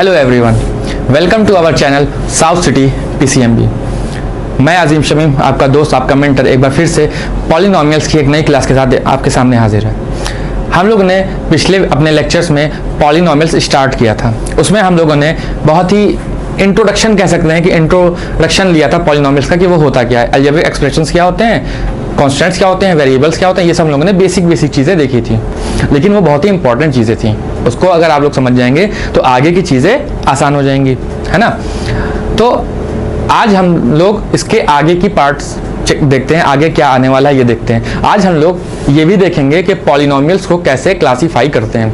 Hello everyone, welcome to our channel South City PCMB. मैं अजीम शमीम, आपका दोस्त, आपका मेंटर, एक बार फिर से पॉलिनोमियल्स की एक नई क्लास के साथ आपके सामने हाजिर है। हम लोगों ने पिछले अपने लेक्चर्स में पॉलिनोमियल्स स्टार्ट किया था। उसमें हम लोगों ने बहुत ही इंट्रोडक्शन कह सकते हैं कि इंट्रोडक्शन लिया था पॉलिनोमियल्स का, कि वो होता क्या है, अलजेब्रिक एक्सप्रेशंस क्या होते हैं, कॉन्स्टेंट्स क्या होते हैं, वेरिएबल्स क्या होते हैं। ये सब हम लोगों ने बेसिक चीज़ें देखी थी, लेकिन वो बहुत ही इंपॉर्टेंट चीज़ें थी। उसको अगर आप लोग समझ जाएंगे तो आगे की चीज़ें आसान हो जाएंगी, है ना। तो आज हम लोग इसके आगे की पार्ट्स देखते हैं, आगे क्या आने वाला है ये देखते हैं। आज हम लोग ये भी देखेंगे कि पॉलिनोमियल्स को कैसे क्लासीफाई करते हैं,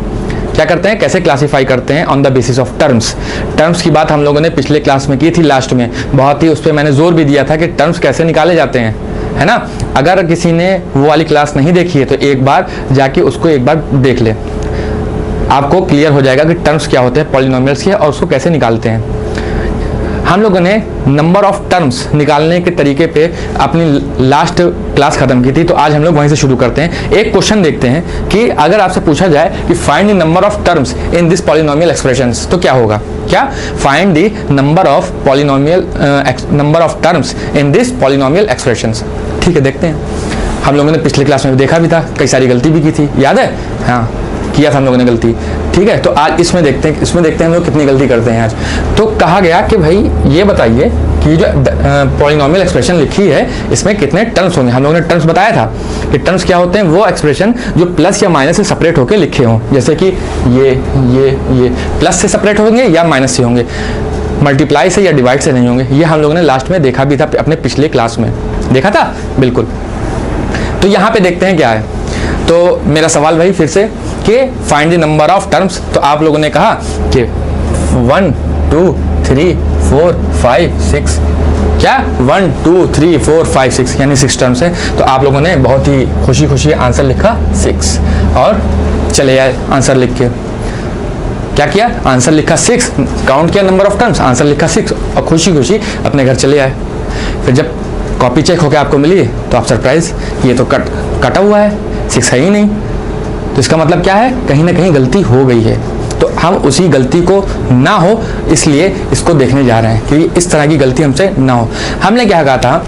क्या करते हैं, कैसे क्लासीफाई करते हैं on the basis of terms. Terms की बात हम लोगों ने पिछले क्लास में की थी, लास्ट में बहुत ही उस पर मैंने जोर भी दिया था कि टर्म्स कैसे निकाले जाते हैं, है ना। अगर किसी ने वो वाली क्लास नहीं देखी है तो एक बार जाके उसको एक बार देख ले, आपको क्लियर हो जाएगा कि टर्म्स क्या होते हैं पॉलिनोमियल्स के और उसको कैसे निकालते हैं। हम लोगों ने नंबर ऑफ टर्म्स निकालने के तरीके पे अपनी लास्ट क्लास खत्म की थी, तो आज हम लोग वहीं से शुरू करते हैं। एक क्वेश्चन देखते हैं कि अगर आपसे पूछा जाए कि find the number of terms in this polynomial expressions, तो क्या होगा, क्या find the number of polynomial number of terms in this polynomial expressions. ठीक है, देखते हैं। हम लोगों ने पिछले क्लास में देखा भी था, कई सारी गलती भी की थी, याद है, हाँ किया था हम लोगों ने गलती। ठीक है, तो आज इसमें देखते हैं हम लोग कितनी गलती करते हैं आज। तो कहा गया कि भाई ये बताइए कि जो पॉलिनोमियल एक्सप्रेशन लिखी है इसमें कितने टर्म्स होंगे। हम लोगों ने टर्म्स बताया था कि टर्म्स क्या होते हैं, वो एक्सप्रेशन जो प्लस या माइनस से सेपरेट होकर लिखे हों, जैसे कि ये प्लस से सेपरेट होंगे या माइनस से होंगे, मल्टीप्लाई से या डिवाइड से नहीं होंगे। ये हम लोगों ने लास्ट में देखा भी था, अपने पिछले क्लास में देखा था, बिल्कुल। तो यहाँ पे देखते हैं क्या है। तो मेरा सवाल भाई फिर से कि find the number of terms, तो आप लोगों ने कहा कि 1 2 3 4 5 6, क्या 1 2 3 4 5 6 यानी 6 टर्म्स है। तो आप लोगों ने बहुत ही खुशी आंसर लिखा 6 और चले आए आंसर लिख के। क्या किया, आंसर लिखा 6, काउंट किया नंबर ऑफ टर्म्स, आंसर लिखा 6 और खुशी अपने घर चले आए। फिर जब कॉपी चेक होकर आपको मिली तो आप सरप्राइज, ये तो कटा हुआ है, 6 है ही नहीं। तो इसका मतलब क्या है, कहीं ना कहीं गलती हो गई है। तो हम उसी गलती को ना हो इसलिए इसको देखने जा रहे हैं कि इस तरह की गलती हमसे ना हो। हमने क्या कहा था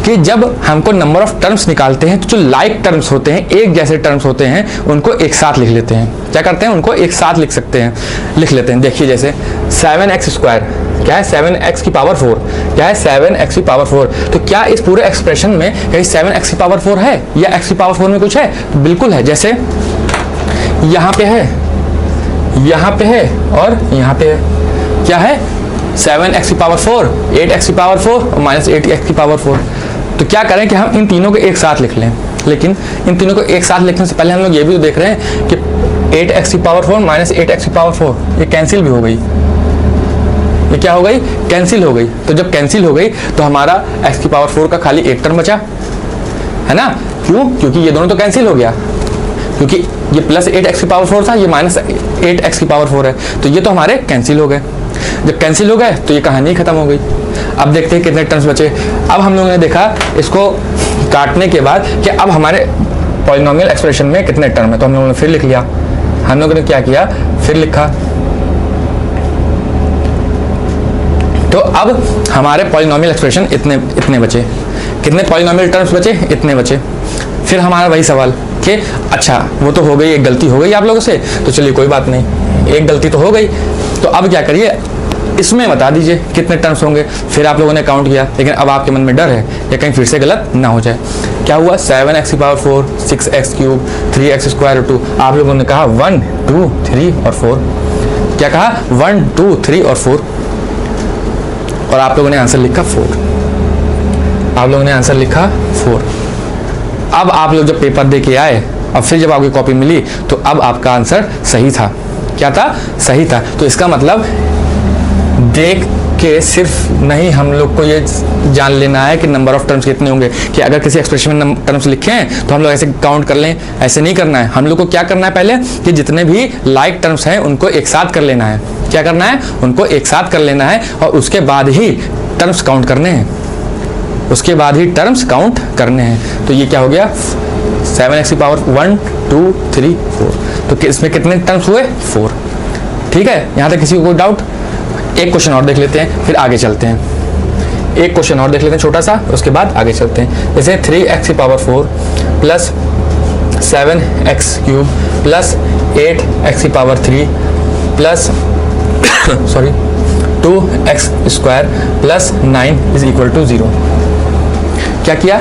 कि जब हमको नंबर ऑफ टर्म्स निकालते हैं तो जो लाइक टर्म्स होते हैं, एक जैसे टर्म्स होते हैं, उनको एक साथ लिख लेते हैं। क्या करते हैं, उनको एक साथ लिख लेते हैं। देखिए जैसे 7x² क्या है, 7x की पावर 4, क्या है 7x की पावर 4। तो क्या इस पूरे एक्सप्रेशन में कहीं 7x की पावर 4 है या x की पावर 4 में कुछ है, बिल्कुल है। जैसे यहाँ पे है, यहाँ पे है और यहाँ पे है, क्या है 7x की पावर 4, 8x की पावर 4 और -8x की पावर 4। तो क्या करें कि हम इन तीनों को एक साथ लिख लें, लेकिन इन तीनों को एक साथ लिखने से पहले हम लोग ये भी तो देख रहे हैं कि 8x की पावर 4 -8x की पावर 4 ये कैंसिल भी हो गई। ये क्या हो गई, कैंसिल हो गई। तो जब कैंसिल हो गई तो हमारा x की पावर 4 का खाली एक टर्म बचा, है ना। क्यों, क्योंकि ये दोनों तो कैंसिल हो गया, क्योंकि ये +8x की पावर 4 था, ये -8x की पावर 4 है, तो ये तो हमारे कैंसिल हो गए। जब कैंसिल हो गए तो ये कहानी खत्म हो गई। अब देखते हैं कितने टर्म्स बचे। अब हम लोगों ने देखा इसको काटने के बाद कि अब हमारे पॉलिनोमियल एक्सप्रेशन में कितने टर्म है, तो हम लोगों ने फिर लिख लिया। हम लोगों ने क्या किया, फिर लिखा। तो अब हमारे पॉलिनोमियल एक्सप्रेशन इतने बचे। कितने पॉलिनोमियल टर्म्स बचे, इतने बचे। फिर हमारा वही सवाल कि अच्छा वो तो हो गई, एक गलती हो गई आप लोगों से, तो चलिए कोई बात नहीं, एक गलती तो हो गई, तो अब क्या करिए, इसमें बता दीजिए कितने टर्म्स होंगे। फिर आप लोगों ने काउंट किया, लेकिन अब आपके मन में डर है कि कहीं फिर से गलत ना हो जाए। क्या हुआ, 7x की पावर 4, 6x³ 3x² और 2। आप लोगों ने कहा 1 2 3 और 4। क्या कहा, 1 2 3 और 4, और आप लोगों ने आंसर लिखा 4। आप लोगों ने आंसर लिखा 4। अब आप लोग जब पेपर दे के आए और फिर जब आपकी कॉपी मिली तो अब आपका आंसर सही था। क्या था, सही था। तो इसका मतलब देख के सिर्फ नहीं हम लोग को ये जान लेना है कि नंबर ऑफ टर्म्स कितने होंगे, कि अगर किसी एक्सप्रेशन में टर्म्स लिखे हैं तो हम लोग ऐसे काउंट कर लें, ऐसे नहीं करना है। हम लोग को क्या करना है पहले कि जितने भी लाइक टर्म्स हैं उनको एक साथ कर लेना है। क्या करना है, उनको एक साथ कर लेना है और उसके बाद ही टर्म्स काउंट करने हैं, उसके बाद ही टर्म्स काउंट करने हैं। तो ये क्या हो गया, 7x की पावर 1 2 3 4। तो इसमें कितने टर्म्स हुए, 4। ठीक है, यहाँ तक किसी को कोई डाउट? एक क्वेश्चन और देख लेते हैं, फिर आगे चलते हैं। एक क्वेश्चन और देख लेते हैं छोटा सा, उसके बाद आगे चलते हैं। जैसे 3x की power 4 plus 7x cube plus 8x की power 3 plus sorry 2x square plus 9 is equal to 0। क्या किया?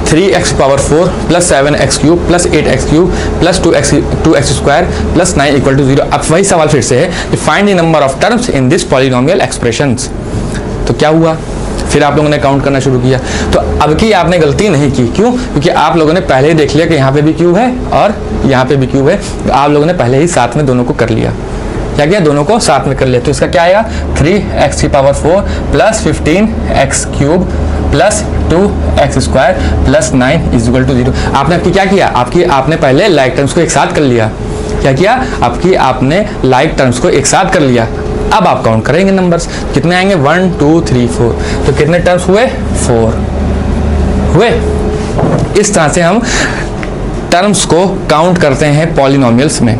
3x power 4 plus 7x cube plus 8x cube plus 2x square plus 9 equal to 0। अब वही सवाल फिर से है, find the number of terms in this polynomial expressions. तो क्या हुआ? फिर आप लोगों ने काउंट करना शुरू किया। तो अब की आपने गलती नहीं की। क्यों? क्योंकि आप लोगों ने पहले ही देख लिया कि यहाँ पे भी क्यूब है और यहाँ पे भी क्यूब है। तो आप लोगों ने पहले ही साथ में दोनों को कर लिया। क्या किया? दोनों को साथ में कर लिया। तो इसका क्या आएगा? 3x की power 4 plus 15x cube plus 2x square plus 9 is equal to 0। आपने आपकी क्या किया? आपने पहले लाइक टर्म्स को एक साथ कर लिया। क्या किया? आपने लाइक टर्म्स को एक साथ कर लिया। अब आप काउंट करेंगे नंबर्स, कितने आएंगे? 1 2 3 4। तो कितने टर्म्स हुए? 4 हुए। इस तरह से हम टर्म्स को काउंट करते हैं पॉलिनोमियल्स में।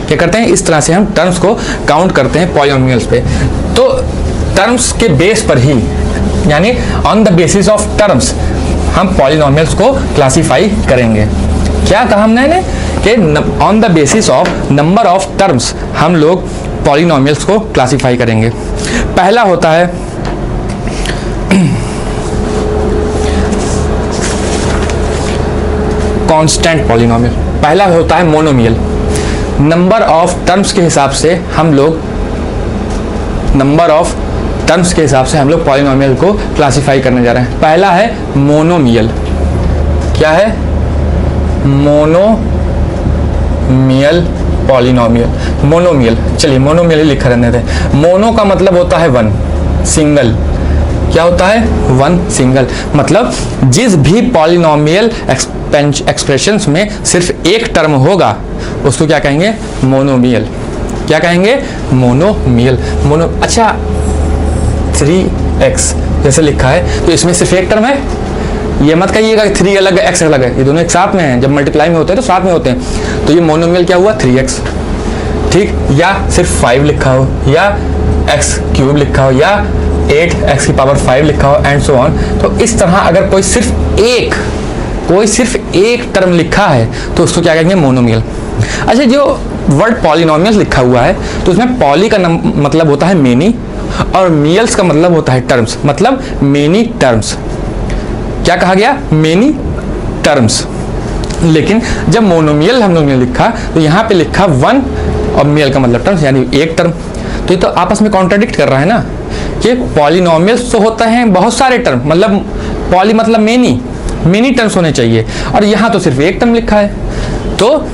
क्या करते हैं? इस तरह से हम टर्म्स को काउंट करते हैं पॉलिनोमियल्स पे। तो टर्म्स के बेस पर ही, यानी on the basis of terms, हम पॉलिनोमियल्स को क्लासिफाई करेंगे। क्या कहा हमने कि on the basis of number of terms हम लोग पॉलिनोमियल्स को क्लासिफाई करेंगे। पहला होता है कांस्टेंट पॉलिनोमियल, पहला होता है मोनोमियल। नंबर ऑफ टर्म्स के हिसाब से हम लोग पॉलिनोमियल को क्लासिफाई करने जा रहे हैं। पहला है मोनोमियल। क्या है? Monomial polynomial. मोनोमियल, चलिए मोनोमियल लिखा रहने दें। मोनो का मतलब होता है वन, सिंगल। क्या होता है? One, single. मतलब जिस भी पॉलिनोमियल एक्सप्रेशंस में सिर्फ एक टर्म होगा उसको क्या कहेंगे? मोनोमियल। क्या कहेंगे? मोनोमियल। अच्छा, 3x जैसे लिखा है तो इसमें सिर्फ एक टर्म है। ये मत कहिएगा कि 3 अलग है x अलग है, ये दोनों एक साथ में हैं। जब मल्टीप्लाई में होते हैं तो साथ में होते हैं। तो ये मोनोमियल क्या हुआ? 3x। ठीक, या सिर्फ 5 लिखा हो, या x क्यूब लिखा हो, या 8x की पावर 5 लिखा हो, एंड सो ऑन। तो इस तरह अगर कोई सिर्फ एक टर्म लिखा है तो उसको क्या कहेंगे? मोनोमियल। अच्छा, जो वर्ड पॉलिनोमियल लिखा हुआ है तो उसमें पॉली का मतलब होता है मेनी और मियल्स का मतलब होता है टर्म्स, मतलब मेनी टर्म्स। क्या कहा गया? Many terms. लेकिन जब मोनोमियल हम लोग ने लिखा तो यहाँ पे लिखा वन और मियल का मतलब टर्म्स, यानी एक टर्म। तो ये तो आपस में कॉन्ट्राडिक्ट कर रहा है ना कि पॉलिनोमियल्स तो होते हैं बहुत सारे टर्म, मतलब पॉली मतलब मेनी टर्म्स होने चाहिए, और यहाँ तो सिर्फ एक टर्म लिखा है। तो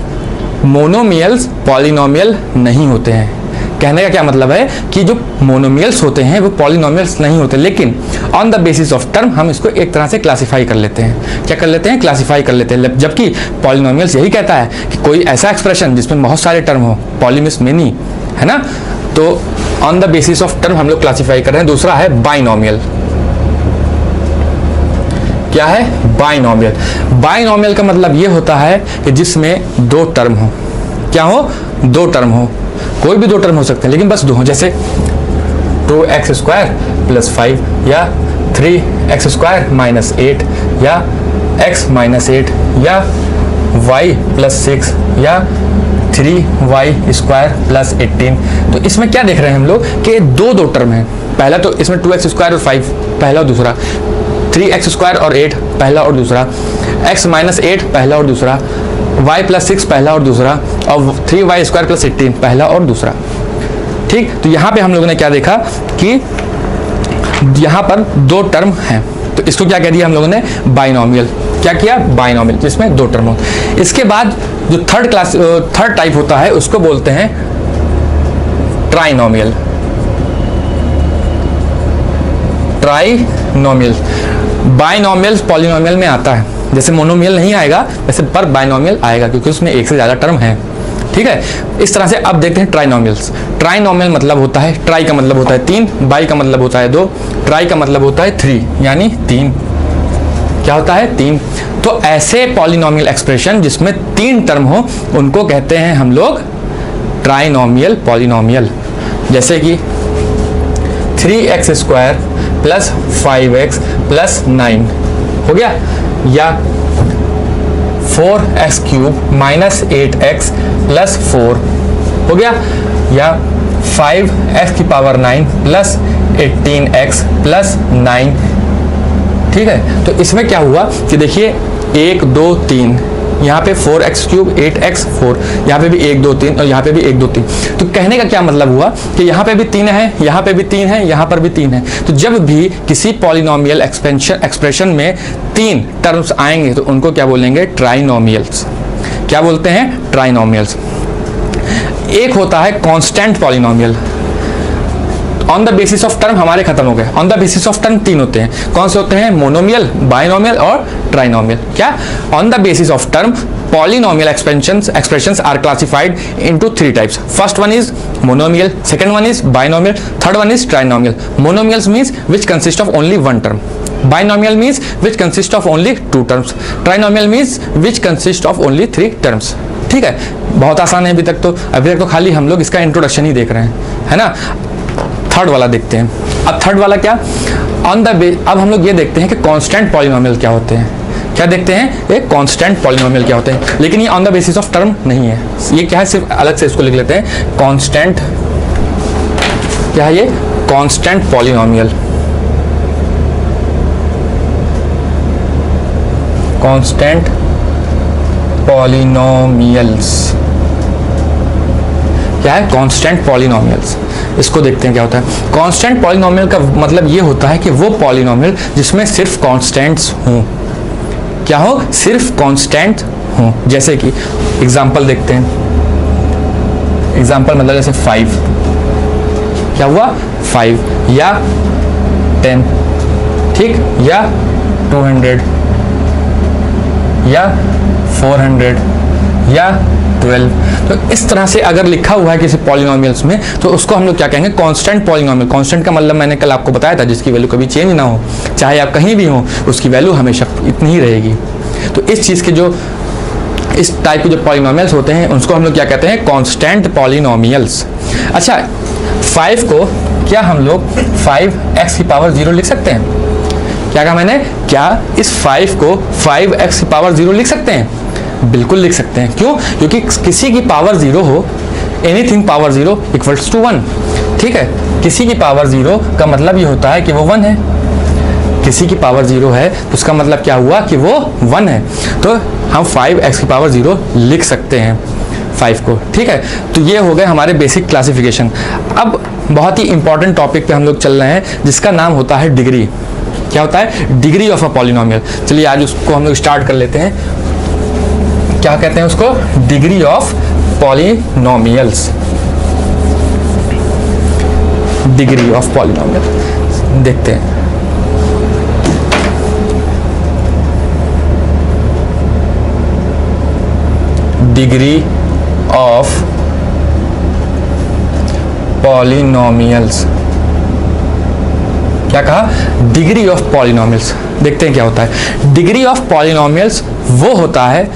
मोनोमियल्स पॉलिनोमियल नहीं होते हैं। कहने का क्या मतलब है कि जो मोनोमियल्स होते हैं वो पॉलिनोमियल्स नहीं होते, लेकिन on the basis of term हम इसको एक तरह से क्लासिफाई कर लेते हैं। क्या कर लेते हैं? क्लासिफाई कर लेते हैं। जबकि पॉलिनोमियल्स यही कहता है कि कोई ऐसा एक्सप्रेशन जिसमें बहुत सारे टर्म हो, पॉली मींस मेनी, है ना। तो on the basis of term हम लोग क्लासिफाई कर रहे हैं। दूसरा है बाइनोमियल। क्या है? बाइनोमियल। बाइनोमियल का मतलब ये होता है कि जिसमें दो टर्म हो। क्या हो? दो टर्म हो। कोई भी दो टर्म हो सकते हैं, लेकिन बस दो हो। जैसे 2x स्क्वायर प्लस 5, या 3x स्क्वायर माइनस 8, या x माइनस 8, या y प्लस 6, या 3y स्क्वायर प्लस 18। तो इसमें क्या देख रहे हैं हम लोग कि दो टर्म है। पहला तो इसमें 2x स्क्वायर और 5 पहला और दूसरा, 3x स्क्वायर और 8 पहला और दूसरा, x माइनस 8 पहला और दूसरा, y प्लस 6 पहला और दूसरा, और 3y स्क्वायर प्लस 18 पहला और दूसरा। ठीक, तो यहाँ पे हम लोगों ने क्या देखा कि यहाँ पर दो टर्म हैं, तो इसको क्या कह दिया हम लोगों ने? बाइनोमियल। क्या किया? बाइनोमियल, जिसमें दो टर्म हो। इसके बाद जो थर्ड टाइप होता है उसको बोलते हैं ट्राइनोमियल। ट्राइनोमियल बाइनोमियल पॉलिनोमियल में आता है, जैसे मोनोमियल नहीं आएगा वैसे पर बाइनोमियल आएगा, क्योंकि उसमें एक से ज़्यादा टर्म है। ठीक है, इस तरह से अब देखते हैं ट्राइनोमियल्स। ट्राइनोमियल मतलब होता है, ट्राई का मतलब होता है 3, बाई का मतलब होता है 2, ट्राई का मतलब होता है 3, यानी 3। क्या होता है? 3। तो ऐसे पॉलिनोमियल एक्सप्रेशन जिसमें 3 टर्म हो उनको कहते हैं हम लोग ट्राइनोमियल पॉलिनोमियल। जैसे कि 3x square plus 5x plus 9 हो गया, या 4x cube minus 8x plus 4 हो गया, या 5x की पावर 9 प्लस 18x प्लस 9। ठीक है, तो इसमें क्या हुआ कि देखिए 1 2 3, यहाँ पे 4x क्यूब 8x 4, यहाँ पे भी 1 2 3 और यहाँ पे भी 1 2 3। तो कहने का क्या मतलब हुआ कि यहाँ पे भी 3 है, यहाँ पे भी 3 है, यहाँ पर भी 3 है। तो जब भी किसी पॉलिनोमियल एक्सप्रेशन में 3 टर्म्स आएंगे तो उनको क्या बोलेंगे? ट्राइनोमियल्स। क्या बोलते हैं? ट्राइनोमियल्स। एक होता है constant polynomial. On the basis of term हमारे खत्म हो गए। On the basis of term 3 होते हैं। कौन से होते हैं? मोनोमियल, बाइनोमियल और ट्राइनोमियल। क्या? On the basis of term polynomial expressions are classified into 3 types. First one is monomial, second one is binomial, third one is trinomial. Monomials means which consist of only one term. Binomial means which consist of only 2 terms. Trinomial means which consist of only 3 terms. ठीक है, बहुत आसान है। अभी तक तो खाली हम लोग इसका इंट्रोडक्शन ही देख रहे हैं, है ना। थर्ड वाला देखते हैं। अब थर्ड वाला क्या? अब हम लोग ये देखते हैं कि कांस्टेंट पॉलिनोमियल क्या होते हैं। क्या देखते हैं? एक कांस्टेंट पॉलिनोमियल क्या होते हैं। लेकिन ये on the basis of term नहीं है, ये क्या है? सिर्फ अलग से इसको लिख लेते हैं। कांस्टेंट क्या है? ये कांस्टेंट पॉलिनोमियल। कांस्टेंट पॉलिनोमियल्स क्या है? Constant polynomials. इसको देखते हैं क्या होता है। कांस्टेंट पॉलिनोमियल का मतलब ये होता है कि वो पॉलिनोमियल जिसमें सिर्फ कांस्टेंट्स हों। क्या हो? सिर्फ कांस्टेंट हों। जैसे कि एग्जांपल देखते हैं। एग्जांपल मतलब जैसे 5, क्या हुआ? 5 या 10, ठीक, या 200 या 400 या 12। तो इस तरह से अगर लिखा हुआ है किसी पॉलिनोमियल्स में तो उसको हम लोग क्या कहेंगे? Constant polynomial. कांस्टेंट का मतलब मैंने कल आपको बताया था, जिसकी वैल्यू कभी चेंज ना हो, चाहे आप कहीं भी हो, उसकी वैल्यू हमेशा इतनी ही रहेगी। तो इस चीज़ के जो इस टाइप के जो पॉलिनोमियल्स होते हैं उसको हम लोग क्या कहते हैं? Constant polynomials. अच्छा, 5 को क्या हम लोग 5x की पावर 0 लिख सकते हैं? क्या कहा मैंने? क्या इस 5 को 5x की पावर 0 लिख सकते हैं? बिल्कुल लिख सकते हैं। क्यों? क्योंकि किसी की पावर 0 हो, एनीथिंग पावर 0 इक्वल्स टू 1। ठीक है, किसी की पावर 0 का मतलब ये होता है कि वो 1 है। किसी की पावर 0 है तो उसका मतलब क्या हुआ? कि वो 1 है। तो हम 5x की पावर 0 लिख सकते हैं 5 को। ठीक है, तो ये हो गए हमारे बेसिक क्लासिफिकेशन। अब बहुत ही इंपॉर्टेंट टॉपिक पे हम लोग चल रहे हैं जिसका नाम होता है डिग्री। क्या होता है? Degree of a polynomial. चलिए आज उसको हम लोग स्टार्ट कर लेते हैं। क्या कहते हैं उसको? Degree of polynomials. Degree of polynomial देखते हैं। Degree of polynomials. क्या कहा? Degree of polynomials. देखते हैं क्या होता है। डिग्री ऑफ पॉलिनोमियल्स वो होता है,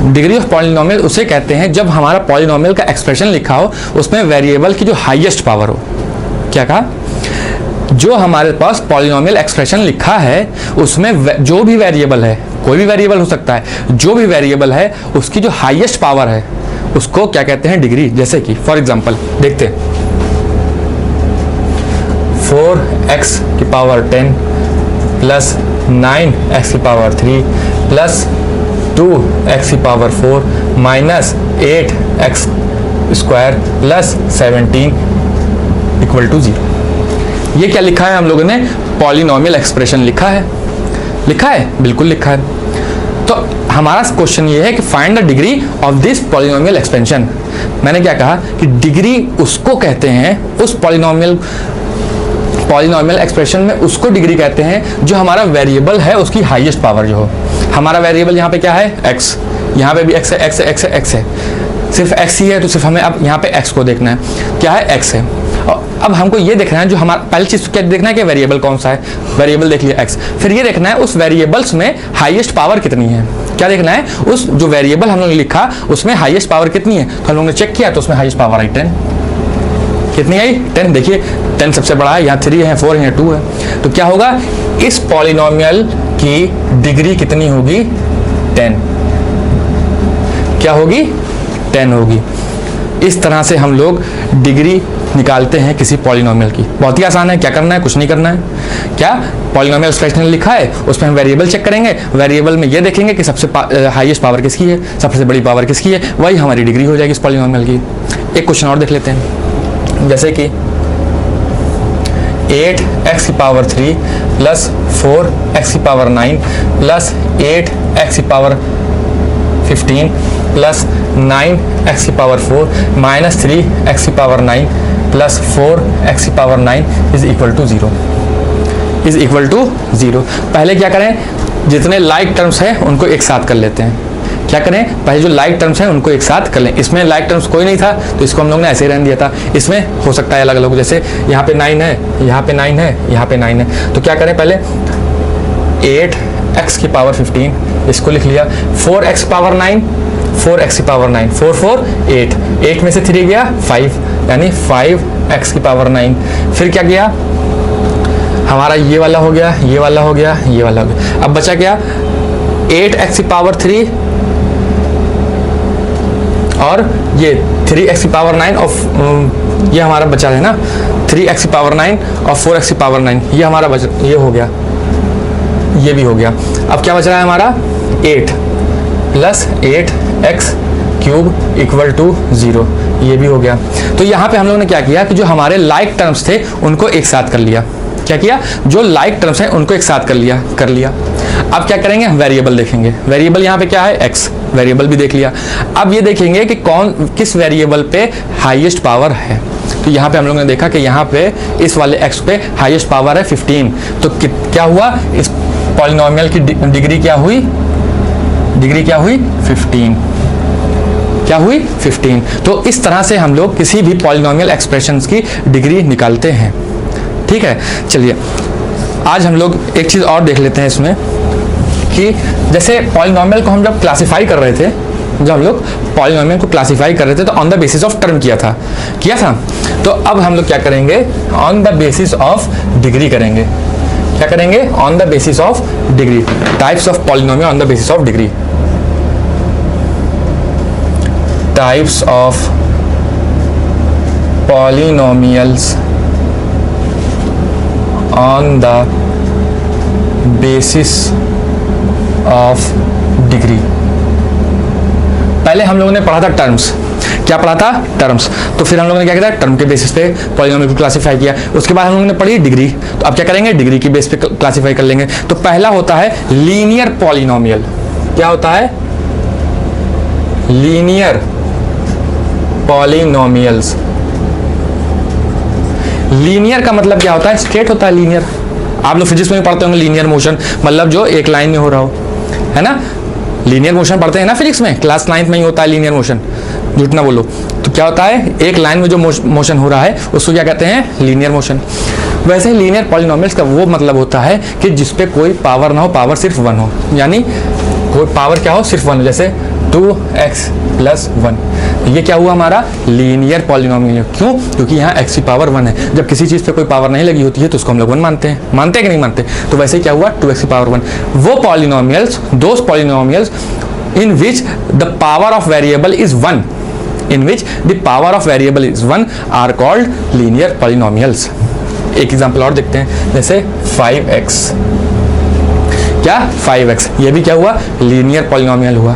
डिग्री ऑफ पॉलिनोमियल उसे कहते हैं जब हमारा पॉलिनोमियल का एक्सप्रेशन लिखा हो उसमें वेरिएबल की जो हाईएस्ट पावर हो। क्या कहा? जो हमारे पास पॉलिनोमियल एक्सप्रेशन लिखा है उसमें जो भी वेरिएबल है, कोई भी वेरिएबल हो सकता है, जो भी वेरिएबल है उसकी जो हाईएस्ट पावर है उसको क्या कहते हैं? डिग्री। जैसे कि फॉर एग्जांपल देखते हैं, 4x की पावर 10 प्लस 9x की पावर 3 प्लस 2x की power 4 minus 8x square plus 17 equal to 0। ये क्या लिखा है हम लोगों ने? पॉलिनोमियल एक्सप्रेशन लिखा है। लिखा है? बिल्कुल लिखा है। तो हमारा क्वेश्चन ये है कि find the degree of this polynomial expansion. मैंने क्या कहा कि डिग्री उसको कहते हैं, उस पॉलिनोमियल एक्सप्रेशन में उसको डिग्री कहते हैं जो हमारा वेरिएबल है उसकी हाईएस्ट पावर जो हो। हमारा वेरिएबल यहाँ पे क्या है? x। यहाँ पे भी x है, x है, x है, x है। सिर्फ x ही है तो सिर्फ हमें अब यहाँ पे x को देखना है। क्या है? x है। और अब हमको ये देखना है जो हमारा पहली चीज क्या देखना है कि वेरिएबल कौन सा है। वेरिएबल देख लिया x। फिर ये देखना है उस वेरिएबल्स में हाईएस्ट पावर कितनी है। क्या देखना है? उस जो वेरिएबल हम लोग ने लिखा उसमें हाईएस्ट पावर कितनी है। तो हम लोगों ने चेक किया तो उसमें हाईएस्ट पावर आई 10। कितनी आई? 10। देखिए 10 सबसे बड़ा है, यहाँ 3 है, 4 है, यहाँ 2 है। तो क्या होगा, इस पॉलिनोमियल की डिग्री कितनी होगी, 10। क्या होगी, 10 होगी। इस तरह से हम लोग डिग्री निकालते हैं किसी पॉलिनोमियल की। बहुत ही आसान है, क्या करना है, कुछ नहीं करना है। क्या पॉलिनोमियल एक्सप्रेशन लिखा है, उसमें हम वेरिएबल चेक करेंगे, वेरिएबल में ये देखेंगे कि सबसे हाईएस्ट पावर किसकी है, सबसे बड़ी पावर किसकी है, वही हमारी डिग्री हो जाएगी इस पॉलिनोमियल की। एक क्वेश्चन और देख लेते हैं, जैसे कि 8x की पावर 3 प्लस 4x की पावर 9 प्लस 8x की पावर 15 प्लस 9x की पावर 4 माइनस 3x की पावर 9 प्लस 4x की power 9 is equal to 0, is equal to 0। पहले क्या करें, जितने लाइक टर्म्स हैं उनको एक साथ कर लेते हैं। क्या करें, पहले जो लाइक टर्म्स हैं उनको एक साथ कर लें। इसमें लाइक टर्म्स कोई नहीं था तो इसको हम लोग ने ऐसे ही रहने दिया था। इसमें हो सकता है अलग अलग, जैसे यहाँ पे 9 है, यहाँ पे 9 है, यहाँ पे 9 है। तो क्या करें, पहले 8x की पावर 15 इसको लिख लिया, 4x पावर 9, 4x की पावर 9, 4 4 8, 8 में से 3 गया 5, यानी 5x की पावर 9। फिर क्या किया, हमारा ये वाला हो गया, ये वाला हो गया, ये वाला हो गया। अब बचा क्या, 8x की पावर 3 और ये 3x की पावर 9 और ये हमारा बचा है ना, 3x की पावर 9 और 4x की पावर 9, ये हमारा बचा, ये हो गया, ये भी हो गया। अब क्या बच रहा है हमारा, 8 plus 8x cube equal to 0, ये भी हो गया। तो यहाँ पे हम लोगों ने क्या किया कि जो हमारे लाइक टर्म्स थे उनको एक साथ कर लिया। क्या किया, जो लाइक टर्म्स हैं उनको एक साथ कर लिया। अब क्या करेंगे, वेरिएबल देखेंगे। वेरिएबल यहाँ पे क्या है, x, वेरिएबल भी देख लिया। अब ये देखेंगे कि किस वेरिएबल पे हाईएस्ट पावर है। तो यहाँ पे हम लोगों ने देखा कि यहाँ पे इस वाले x पे हाईएस्ट पावर है 15। तो क्या हुआ, इस पॉलिनोमियल की डिग्री क्या हुई, डिग्री क्या हुई, 15। क्या हुई, 15। तो इस तरह से हम लोग किसी भी पॉलिनोमियल एक्सप्रेशंस की डिग्री निकालते हैं। ठीक है, चलिए आज हम लोग एक चीज़ और देख लेते हैं इसमें कि जैसे पॉलिनोमियल को हम जब क्लासिफाई कर रहे थे, जब हम लोग पॉलिनोमियल को क्लासिफाई कर रहे थे तो on the basis of term किया था। तो अब हम लोग क्या करेंगे, on the basis of degree करेंगे। क्या करेंगे, on the basis of degree. Types of polynomial on the basis of degree. Types of polynomials on the basis of degree. पहले हम लोगों ने पढ़ा था टर्म्स। क्या पढ़ा था, टर्म्स। तो फिर हम लोगों ने क्या किया, टर्म के बेसिस पे पॉलिनोमियल को क्लासिफाई किया। उसके बाद हम लोगों ने पढ़ी डिग्री। तो अब क्या करेंगे, डिग्री की बेस पे क्लासिफाई कर लेंगे। तो पहला होता है लीनियर पॉलिनोमियल। क्या होता है, लीनियर पॉलिनोमियल्स। लीनियर का मतलब क्या होता है, स्ट्रेट होता है लीनियर। आप लोग फिजिक्स में भी पढ़ते होंगे लीनियर मोशन, मतलब जो एक लाइन में हो रहा हो, है ना। लीनियर मोशन पढ़ते हैं ना फिजिक्स में, क्लास 9th में ही होता है लीनियर मोशन, झूठ ना बोलो। तो क्या होता है, एक लाइन में जो मोशन हो रहा है उसको क्या कहते हैं, लीनियर मोशन। वैसे ही लीनियर पॉलिनोमियल्स का वो मतलब होता है कि जिसपे कोई पावर ना हो, पावर सिर्फ 1 हो, यानी कोई पावर क्या हो, सिर्फ 1 हो। जैसे 2x प्लस 1, ये क्या हुआ हमारा लीनियर पॉलिनोमियल। क्यों, क्योंकि यहाँ x की पावर 1 है। जब किसी चीज़ पे कोई पावर नहीं लगी होती है तो उसको हम लोग 1 मानते हैं। मानते हैं कि नहीं मानते। तो वैसे क्या हुआ, 2x की पावर 1। वो polynomials, those polynomials in which the power of variable is 1, in which the power of variable is 1 are called linear polynomials. एक एग्जांपल और देखते हैं, जैसे 5x। क्या, 5x, ये भी क्या हुआ, लीनियर पॉलिनोमियल हुआ।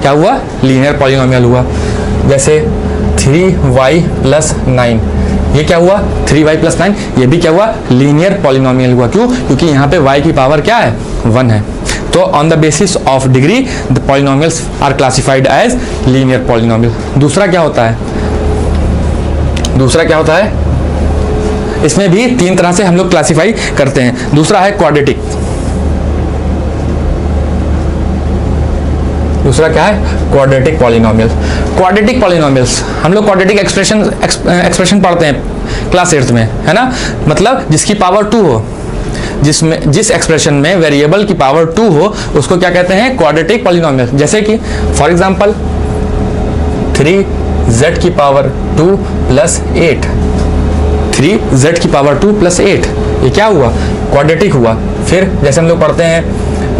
क्या हुआ, लीनियर पॉलिनोमियल हुआ। जैसे 3y प्लस 9, ये क्या हुआ, 3y प्लस 9, ये भी क्या हुआ, लीनियर पॉलिनोमियल हुआ। क्यों, क्योंकि यहाँ पे y की पावर क्या है, 1 है। तो on the basis of degree the polynomials are classified as linear polynomial. दूसरा क्या होता है, दूसरा क्या होता है, इसमें भी 3 तरह से हम लोग क्लासिफाई करते हैं। दूसरा है क्वाड्रेटिक। दूसरा क्या है, क्वाड्रेटिक पॉलिनोमियल। क्वाड्रेटिक पॉलिनोमियल्स, हम लोग क्वाड्रेटिक एक्सप्रेशन पढ़ते हैं क्लास 8th में, है ना। मतलब जिसकी पावर 2 हो, जिस एक्सप्रेशन में वेरिएबल की पावर 2 हो, उसको क्या कहते हैं, क्वाड्रेटिक पॉलिनोमियल। जैसे कि फॉर एग्जांपल 3z की पावर 2 प्लस 8, 3z की पावर 2 प्लस 8, ये क्या हुआ, क्वाड्रेटिक हुआ। फिर जैसे हम लोग पढ़ते हैं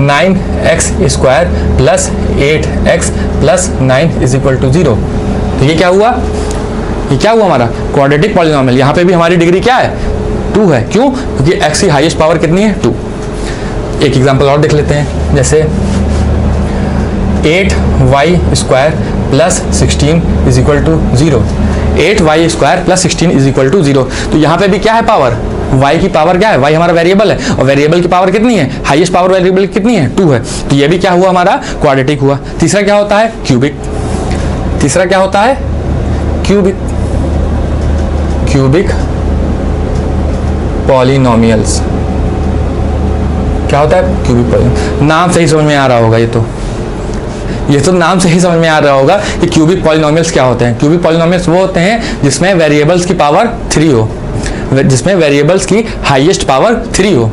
9x square plus 8x plus 9 is equal to 0, तो ये क्या हुआ, ये क्या हुआ हमारा क्वाड्रेटिक पॉलिनोमियल। यहाँ पे भी हमारी डिग्री क्या है, 2 है। क्यों, क्योंकि x की हाईएस्ट पावर कितनी है, 2। एक एग्जांपल और देख लेते हैं, जैसे 8y square plus 16 is equal to 0, 8y square plus 16 is equal to 0। तो यहाँ पे भी क्या है पावर, y की पावर क्या है, y हमारा वेरिएबल है, और वेरिएबल की पावर कितनी है, हाईएस्ट पावर वेरिएबल कितनी है, 2 है। तो ये भी क्या हुआ हमारा, क्वाड्रेटिक हुआ। तीसरा क्या होता है, क्यूबिक। तीसरा क्या होता है, क्यूबिक, क्यूबिक पॉलिनोमियल्स। क्या होता है, क्यूबिक पॉलिनोमियल। नाम से ही समझ में आ रहा होगा, ये तो नाम से ही समझ में आ रहा होगा कि क्यूबिक पॉलिनोमियल्स क्या होते हैं। क्यूबिक पॉलिनोमियल्स वो होते हैं जिसमें वेरिएबल्स की पावर 3 हो, जिसमें वेरिएबल्स की हाईएस्ट पावर 3 हो।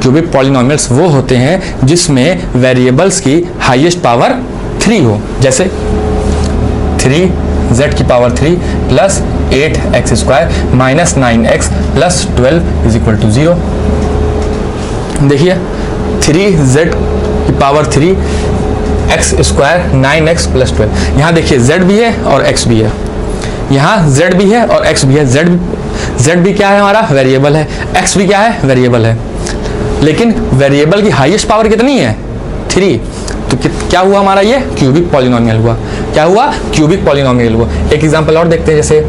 क्यूबिक पॉलिनोमियल्स वो होते हैं जिसमें वेरिएबल्स की हाईएस्ट पावर 3 हो, जैसे 3z की power 3 plus 8x square minus 9x plus 12 is equal to 0। देखिए 3z की power 3 x square 9x plus 12, यहाँ देखिए z भी है और x भी है, यहाँ z भी है और x भी है। z भी क्या है हमारा, वेरिएबल है, x भी क्या है, वेरिएबल है। लेकिन वेरिएबल की हाईएस्ट पावर कितनी है, 3। तो क्या हुआ हमारा, ये क्यूबिक पॉलिनोमियल हुआ। क्या हुआ, क्यूबिक पॉलिनोमियल हुआ। एक एग्जांपल और देखते हैं, जैसे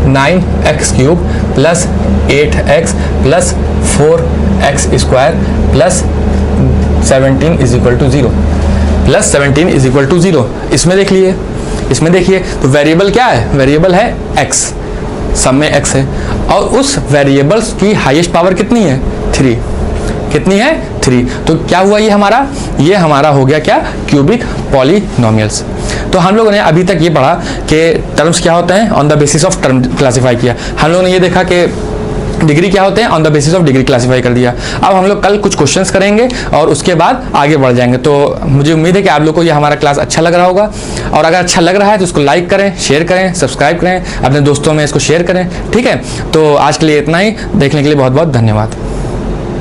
9x cube plus 8x plus 4x square plus 17 is equal to 0, plus 17 is equal to 0। इसमें देख लिए, इसमें देखिए, तो वेरिएबल क्या है, वेरिएबल है x, सब में x है, और उस वेरिएबल्स की हाईएस्ट पावर कितनी है, 3। कितनी है, 3। तो क्या हुआ, ये हमारा हो गया क्या, क्यूबिक पॉलिनोमियल्स। तो हम लोगों ने अभी तक ये पढ़ा कि टर्म्स क्या होते हैं, on the basis of term classify किया। हम लोगों ने ये देखा कि डिग्री क्या होते हैं, on the basis of degree classify कर दिया। अब हम लोग कल कुछ क्वेश्चंस करेंगे और उसके बाद आगे बढ़ जाएंगे। तो मुझे उम्मीद है कि आप लोग को ये हमारा क्लास अच्छा लग रहा होगा, और अगर अच्छा लग रहा है तो इसको लाइक करें, शेयर करें, सब्सक्राइब करें, अपने दोस्तों में इसको शेयर करें। ठीक है, तो आज के लिए इतना ही। देखने के लिए बहुत बहुत धन्यवाद।